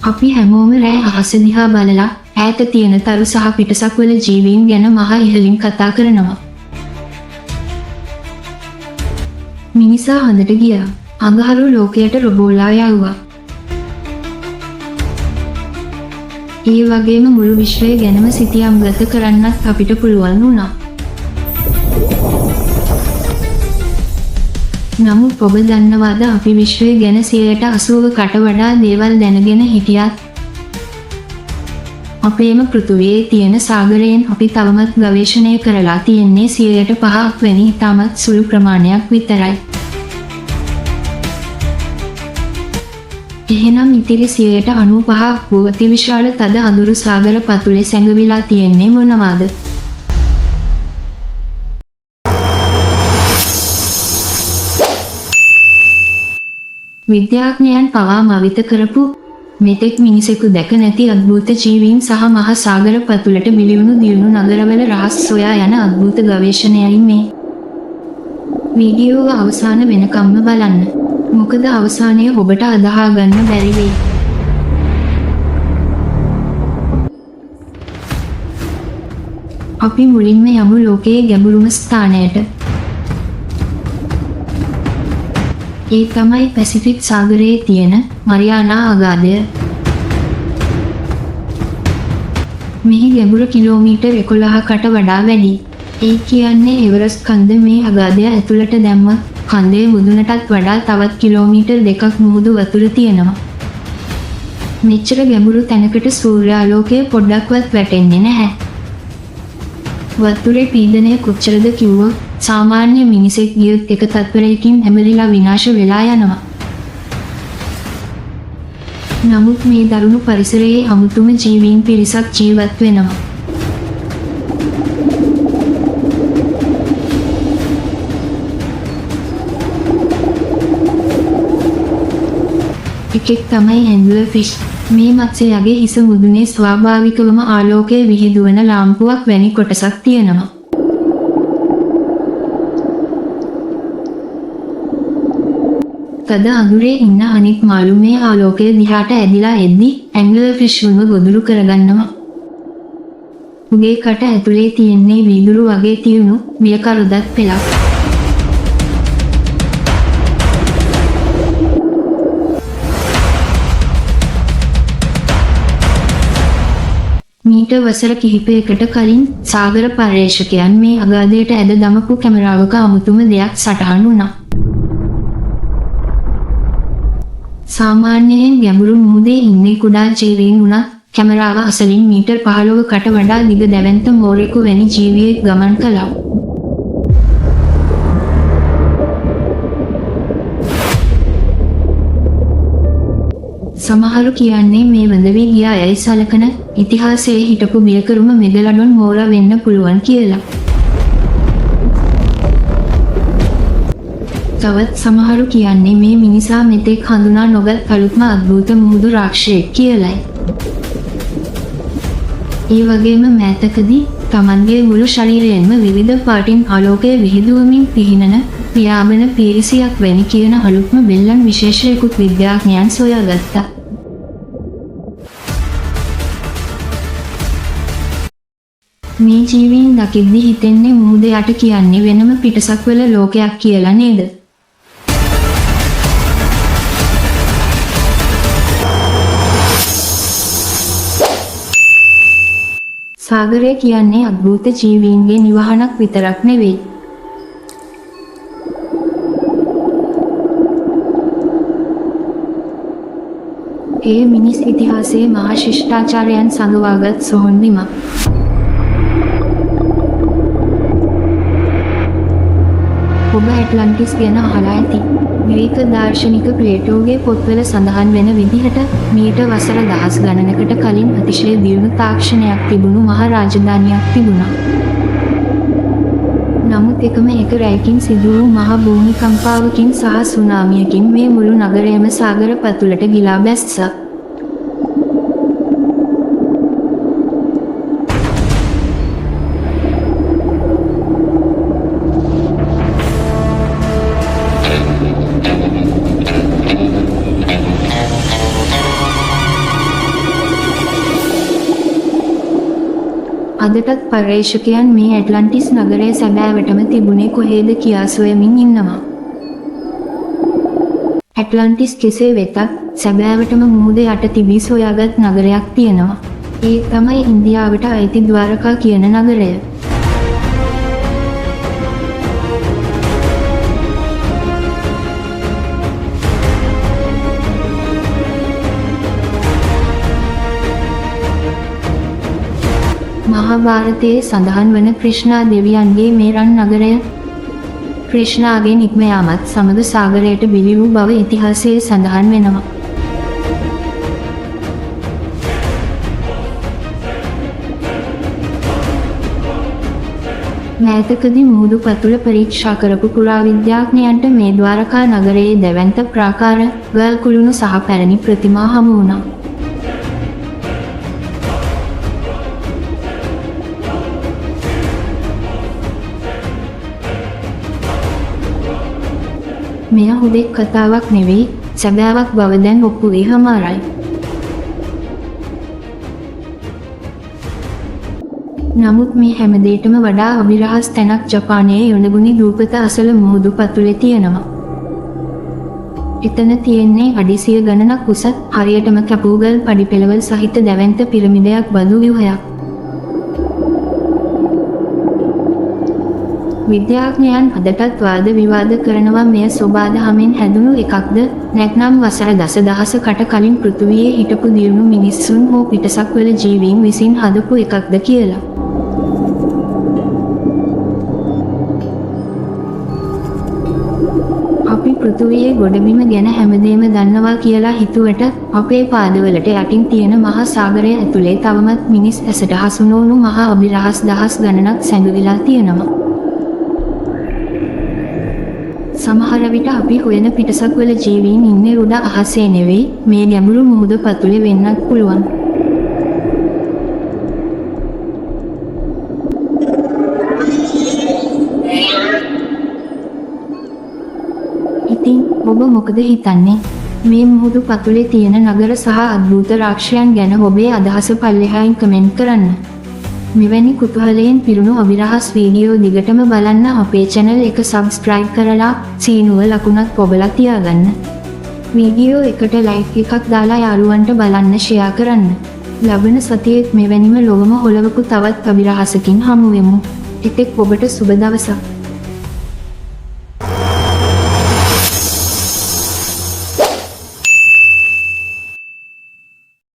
අපි හැමෝම රෑ අහස දිහා බලලා ඈත තියෙන තරු සහ පිටසක් වල ජීවීන් ගැන මහ ඉහළින් කතා කරනවා. මිනිසා හොඳට ගියා. අඟහරු ලෝකයට රොබෝලා යවුවා. ඒ වගේම මුළු විශ්වය ගැනම සිතියම් ගත කරන්නත් අපිට පුළුවන් වුණා. නමුත් ඔබ දන්නවාද අපි විශ්වය ගැන 80%කට වඩා දේවල් දැනගෙන හිටියත් අපේම පෘථුවියේ තියෙන සාගරයෙන් අපි තවමත් ගවේෂණය කරලා තියෙන්නේ 5% වැනි ඉතාමත් සුළු ප්‍රමාණයක් විතරයි. එහෙනම් ඉතිරි 95% වූ අතිවිශාල තද අඳුරු සාගර පතුලේ සැඟවිලා තියෙන්නේ මොනවාද? විද්‍යාඥයන් පවා මවිත කරපු මෙතෙක් මිනිසෙකු දැක නැති අద్භූත ජීවීන් සහ මහා සාගර පතුලට බිලිවුණු දියුණු නගරවල රහස් සොයා යන අద్භූත ගවේෂණයයි මේ. වීඩියෝව අවසාන වෙනකම්ම බලන්න. මොකද අවසානයේ ඔබට අදහා ගන්න බැරි වෙයි. අපි මුලින්ම යමු ලෝකයේ ගැඹුරුම ස්ථානයට. ඒ තමයි පැසිෆික් සාගරයේ තියෙන මරියානා අගාධය. මෙහි ගැඹුර කිලෝමීටර් 11කට වඩා වැඩි. ඒ කියන්නේ එවරස්ට් කන්ද මේ අගාධය ඇතුළට දැම්මත් කන්දේ මුදුනටත් වඩා තවත් කිලෝමීටර් 2ක් මුහුදු වතුර තියෙනවා. මෙච්චර ගැඹුරු තැනකට සූර්යාලෝකය පොඩ්ඩක්වත් වැටෙන්නේ නැහැ. වතුරේ පීඩනය කොච්චරද කිව්වොත් සාමාන්‍ය මිනිසෙක් ගියොත් එක තත්පරයකින් හැමරිලා විනාශ වෙලා යනවා. නමුත් මේ දරුණු පරිසරයේ අමුතුම ජීවීන් පිරිසක් ජීවත් වෙනවා. එකෙක් තමයි ඇන්ග්ලර් ෆිෂ්. මේ මත්ස්‍යයාගේ හිස මුදුනේ ස්වාභාවිකවම ආලෝකයේ විහිදුවන ලාම්පුවක් වැනි කොටසක් තියෙනවා. තද අඳුරේ ඉන්න අනිත් මාළු මේ ආලෝකය දිහාට ඇදිලා එද්දි ඇන්ග්ලර් ෆිෂ් වුණු ගොදුරු කරගන්නවා. උගේ කට ඇතුලේ තියෙන්නේ වීදුරු වගේ තියුණු වියකරුදත් පෙලක්. මීට වසර කිහිපයකට කලින් සාගර පර්යේෂකයන් මේ අගාධයට ඇද දමපු කැමරාවක අමුතුම දෙයක් සටහන් වුණා. සාමාන්‍යයෙන් ගැඹුරු මුහුදේ ඉන්නේ කුඩා ජීවීන් වුණත් කැමරාව අසලින් මීටර් 15කට වඩා දිග දැවැන්ත මෝරෙකු වැනි ජීවියෙක් ගමන් කළා. සමහරු කියන්නේ මේ වඳවි ගියා යයි සලකන ඉතිහාසයේ හිටපු බියකරුම මෙගලඩොන් මෝරා වෙන්න පුළුවන් කියලා. තවත් සමහරු කියන්නේ මේ මිනිසා මෙතෙක් හඳුනා නොගත් අලුත්ම අద్භූත මුහුදු රාක්ෂයෙක් කියලයි. ඒ වගේම මෑතකදී තමන්ගේ මුළු ශරීරයෙන්ම විවිධ පාටින් ආලෝකය විහිදුවමින් පිහිනන පියාඹන පීරිසියක් වැනි කියන අලුත්ම බෙල්ලන් විශේෂයකුත් විද්‍යාඥයන් සොයාගත්තා. මේ ජීවීන් දකිද්දි හිතෙන්නේ මුහුද යට කියන්නේ වෙනම පිටසක් වල ලෝකයක් කියලා නේද? සාගරය කියන්නේ අద్භූත ජීවීන්ගේ නිවහනක් විතරක් නෙවෙයි. ඒ මිනිස් ඉතිහාසයේ මහා ශිෂ්ටාචාරයන් සංගවාගත් සොහොන් බිමක්. ඔබ ඇට්ලන්ටිස් ගැන අහලා ඇති. ග්‍රීක දාර්ශනික ප්ලේටෝගේ පොත්වල සඳහන් වෙන විදිහට මීට වසර දහස් ගණනකට කලින් අතිශය දියුණු තාක්ෂණයක් තිබුණු මහා රාජධානියක් තිබුණා. නමුත් එකම එක රැයකින් සිදු වූ මහා භූමිකම්පාවකින් සහ සුනාමියකින් මේ මුළු නගරයම සාගර පතුලට ගිලා බැස්සා. අදටත් පර්යේෂකයන් මේ ඇට්ලන්ටිස් නගරය සැබෑවටම තිබුණේ කොහේද කියා සොයමින් ඉන්නවා. ඇට්ලන්ටිස් කෙසේ වෙතත් සැබෑවටම මුහුද යට තිබී සොයාගත් නගරයක් තියෙනවා. ඒ තමයි ඉන්දියාවට අයිති ද්වාරකා කියන නගරය. මහාභාරතයේ සඳහන් වන ක්‍රිෂ්ණා දෙවියන්ගේ මේ රන් නගරය ක්‍රිෂ්ණාගේ නික්ම යාමත් සමග සාගරයට බිලි වූ බව ඉතිහාසයේ සඳහන් වෙනවා. මෑතකදී මුහුදු පතුල පරීක්ෂා කරපු පුරාවිද්‍යාඥයන්ට මේ ද්වාරකා නගරයේ දැවැන්ත ප්‍රාකාර, ගල් කුළුණු සහ පැරණි ප්‍රතිමා හමු වුණා. මෙය හුදෙක් කතාවක් නෙවෙයි, සැබෑවක් බව දැන් ඔප්පු වී හමාරයි. නමුත් මේ හැමදේටම වඩා අභිරහස් තැනක් ජපානයේ යොනගුනි දූපත අසල මුහුදු පතුලේ තියෙනවා. එතන තියෙන්නේ අඩි 100 ගණනක් උසත් හරියටම කැපූගල් පඩිපෙළවල් සහිත දැවැන්ත පිරමිඩයක් බඳු ව්‍යුහයක්. විද්‍යාඥයන් අදටත් වාද විවාද කරනවා මෙය සෝබාදහමෙන් හැදුණු එකක්ද නැත්නම් වසර දසදහසකට කලින් පෘථිවියේ හිටපු දියුණු මිනිස්සුන් හෝ පිටසක්වල ජීවීන් විසින් හදපු එකක්ද කියලා. අපි පෘථිවියේ ගොඩබිම ගැන හැමදේම දන්නවා කියලා හිතුවට අපේ පාදවලට යටින් තියෙන මහා සාගරය ඇතුලේ තවමත් මිනිස් ඇසට හසු නොවුණු මහා අභිරහස් දහස් ගණනක් සැඟවිලා තියෙනවා. සමහර විට අපි හොයන පිටසක්වල ජීවීන් ඉන්නේ උඩ අහසේ නෙවෙයි, මේ ගැඹුරු මුහුද පතුලේ වෙන්නත් පුළුවන්. ඉතින් ඔබ මොකද හිතන්නේ? මේ මුහුදු පතුලේ තියෙන නගර සහ අద్භූත රාක්ෂයන් ගැන ඔබේ අදහස පල්ලෙහායින් කමෙන්ට් කරන්න. මෙවැනි කුතුහලයෙන් පිරුණු අභිරහස් වීඩියෝ දිගටම බලන්න අපේ channel එක subscribe කරලා සීනුව ලකුණත් ඔබලා තියාගන්න. වීඩියෝ එකට like එකක් දාලා යාළුවන්ට බලන්න share කරන්න. ලබන සතියේත් මෙවැනිම ලොවම හොලවපු තවත් අභිරහසකින් හමු වෙමු. එතෙක් ඔබට සුබ දවසක්.